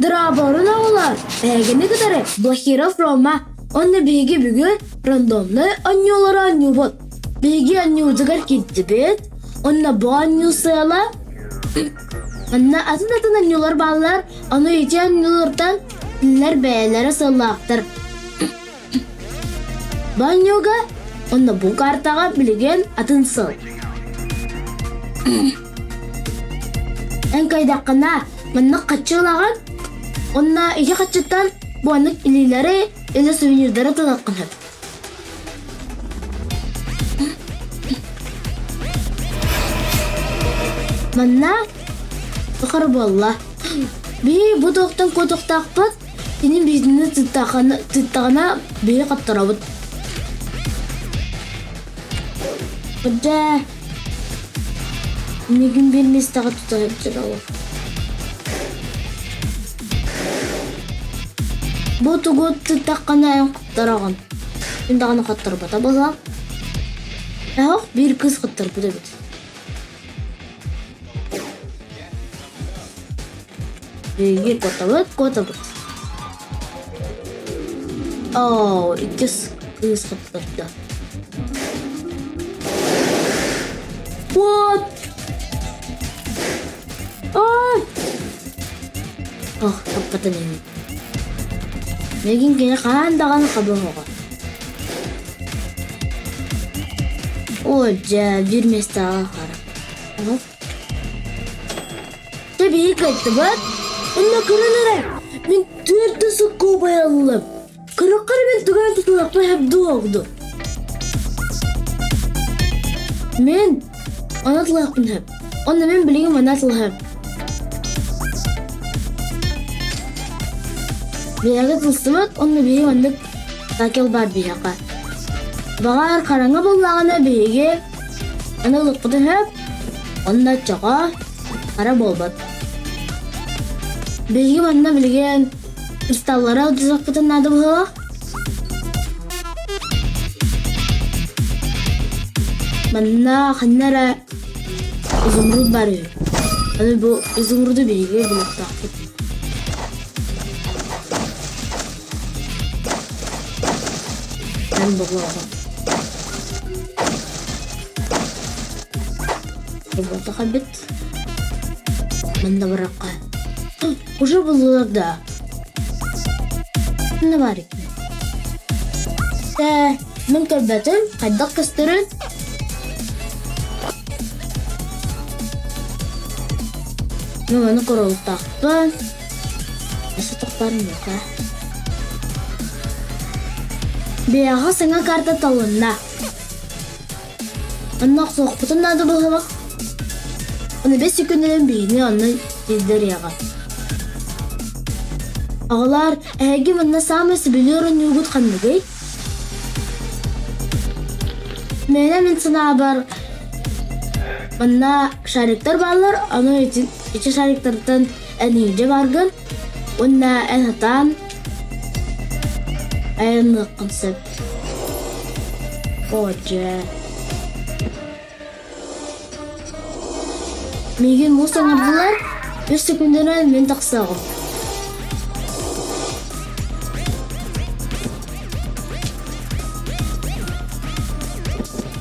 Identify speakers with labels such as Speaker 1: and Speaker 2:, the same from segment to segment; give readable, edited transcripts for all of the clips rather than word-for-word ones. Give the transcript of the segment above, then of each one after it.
Speaker 1: Draborun oğlar. Egini kadar Blahira Froma. Onu bilgi bugün randomlı anyolara anyubot. Bilgi anyudugar gitti bit. Onunla bu anyu sayala. Anna atın anyolar bağlar. Onu içi anyolardan dinler beylere sallaktır. Banyoga onunla bu kartaga bilgen atın sal. En kaydakına manna kaçılagan. Onunla iki kaçıttan bu anlık ilileri ile suvenirlere tanıkkınır. Manna bakar bollah. Bir bu doktan kodok takpat. Senin bizini tıttağına bir kattarabıt. Bıda. Ne gün bir mistağı tutacak olur. Bu tuğut tıttağına en kattarağın. Şimdi ağını kattarabıt. Abazak. Yok bir kız kattarabıt. Evet. Bir kotabıt. Oh, ikis kız kattarabıt. What? Ay! Oh, kapatan ini. Megin kinakahandakan kabuhoka. Oja, bir mesta kara. Oh. Tabii kayıttıbat. Onunla kırılır. Ben tüyerde sıkkı bayalım. Kırıkkara ben tüyden tutulakla hep doğdu. Men anlatılakın hep. Onu ben bileyim anlatıl hep. Bir yaka tılsımat onu bileyim anlık takil var bir yaka. Bağır karanga bollağına bilgi anılıkıdı hep. Onda çaka kara bolbat. Bilgi bana bilgen kristallara düzak fıtınladı bu. Bana kanara izumrud var. Hani bu izumrudu bilgi buluk takip. Ben boğulacağım. Bu takabit. Ben de bırakka. Ucu bululur da. Ne var ki? Ben kalbetim kaddak kıstırın. Memang kurang takpan. Bisa takpan muka. Biasa setengah karta tahun lah. Anak sok putun nado bahwa. Onu beş günlerin birini onu izler ya. Ağlar egi bana samesi biliyorum yugut kanıgı. Mena min sana haber. Bana şarikler bağlar onu için içi şariklerden en iyice vargın. Ona en hatan en konsept. Oca. Migin musa nabdılar. Bir sekunderen min taksağım.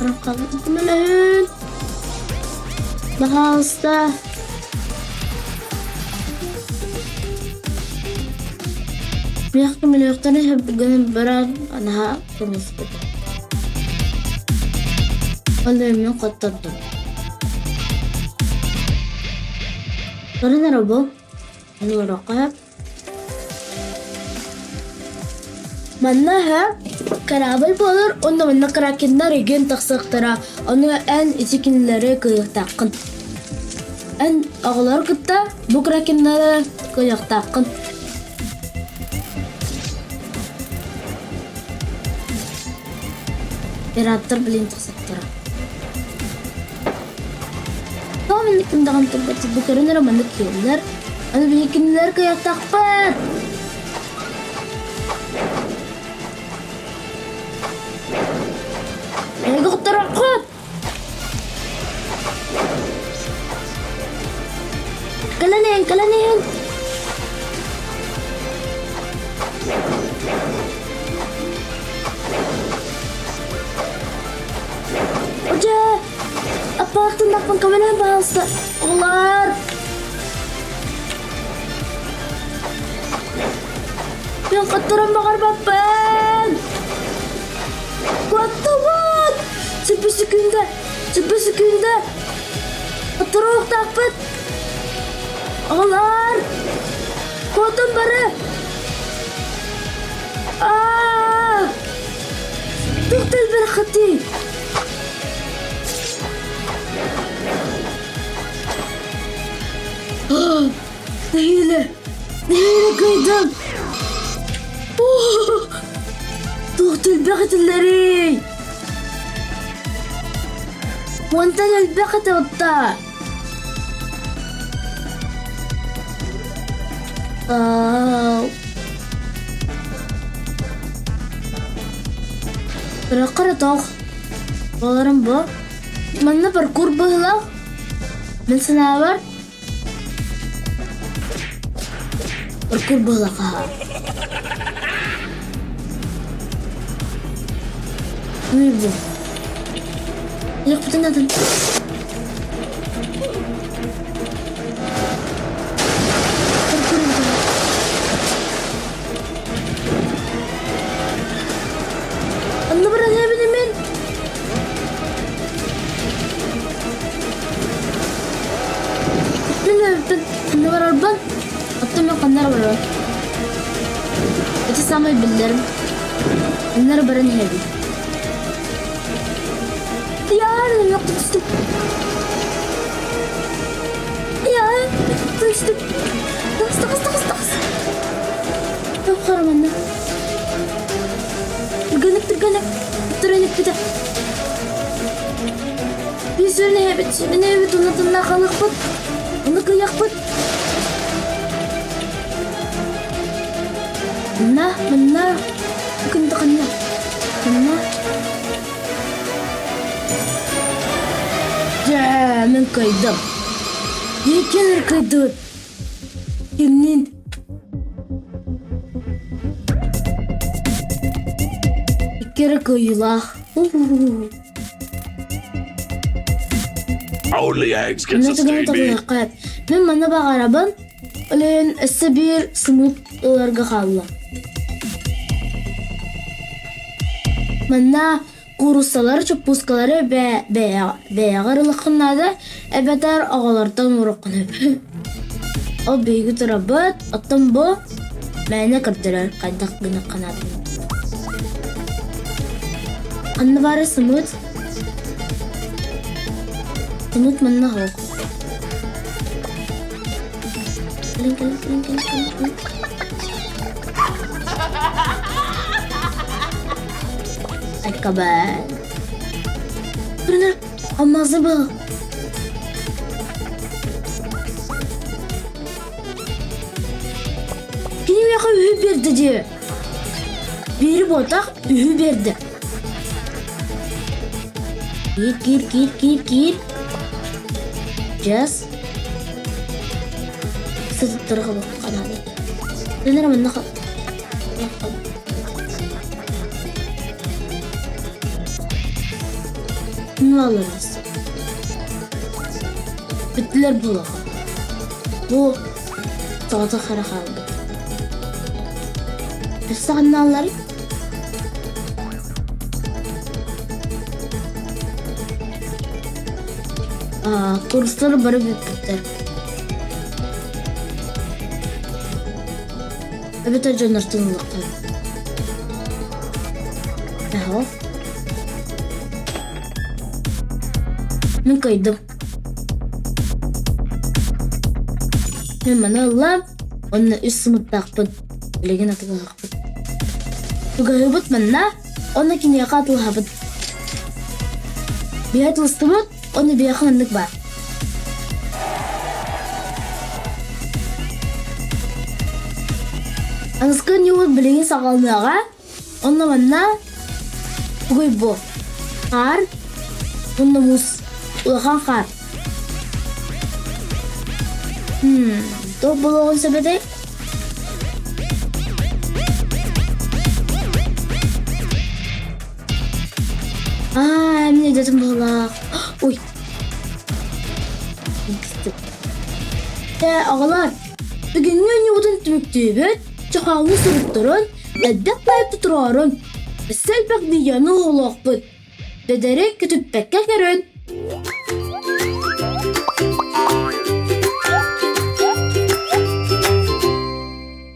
Speaker 1: Rakalım temenin. Daha hasta. Miyaktan hep gönül berat anaha temizlik. Allah'ım kattardım. Sonra ne bu? Ne rakap? Manna ha? Karabel olur. Onda manna karakinler igen taksıktıra. Onu en içikinlere kıyık takın. En ağlar kıtta bu karakinlere kıyık takın. Berattır bilin taksıktıra. Kau milik dengan tempat bu karena ramandık yerler. Onu bikinler kıyık takpan. Ego terakot. Kalanin. Bıraktın bakın kameranın bağlısı. Oğlar. Ben katlarım bakar ben. Kuattumun. Sıpı sükünde. Katlarım takpet. Oğlar. Kuatun barı. Tuktul berekati. Ne hile kaydım. Tuktul berekatileri. وانتهى البقت والطاء. Berakar toh. Balaram bu. Mana parkur bahla. Men senabar. Parkur bahla kah. Ini bu. Ini ketinggalan. Anda berani benemin. Anda beralban. Atau mau kandar beral. Itu sama bener. Kandar berani heavy. Yar, yok tuttum. Yar, tuttum. Tas. Yok karamanda. Terganak. Terganak bir de. Bir sürü ne evet onunla kalık bak. Onu kıyak bak. Mana. Kena. Jangan kaidah. Yekin kaidah. Ini. Kira kailah.
Speaker 2: Only eggs can sustain me.
Speaker 1: Men mana bagaraban. Olen السبير سموت larga khalla. Mana kurusalar çupuskaları beğarılıkında ebeter ağalardan vuruklanıp. O büyük tarabat atım bu mene kırdılar kaydak gına kanadını. Anne var Smut mana hok. Kalin. Ay kabar. Bener, amazı bu. Benim yakın ühü verdi diyor. Biri botak ühü verdi. Gir. Just. Setelah kamu kanalı. Bener mana kak? Ne alırız? Bittiler bu. Bu tahta kara kaldı. Efsane alır. Kursları bari bittiler. Evet önce nırtınlık. Ne من kaydım. Hemen Allah'ım onun üstümü takpın. Legin atığı takpın. Tuga hübüt manna onu kini yakatıl habıt. Bihat lıstımut onu bir yakınlık var. Anıskın yuvut bileğin sakallığa onu manna tuga bu. Kar onu mus. Ulan kar. Double on sebede. Emine dedim valla. Uy. ettim. Ağalar, bugün annyubutun tümüktüğübüt, çakağını sırıttırın, eddek layıp tuturarın. Selbek diyanı oğlak bud. Bederek kütüp bekke kerün.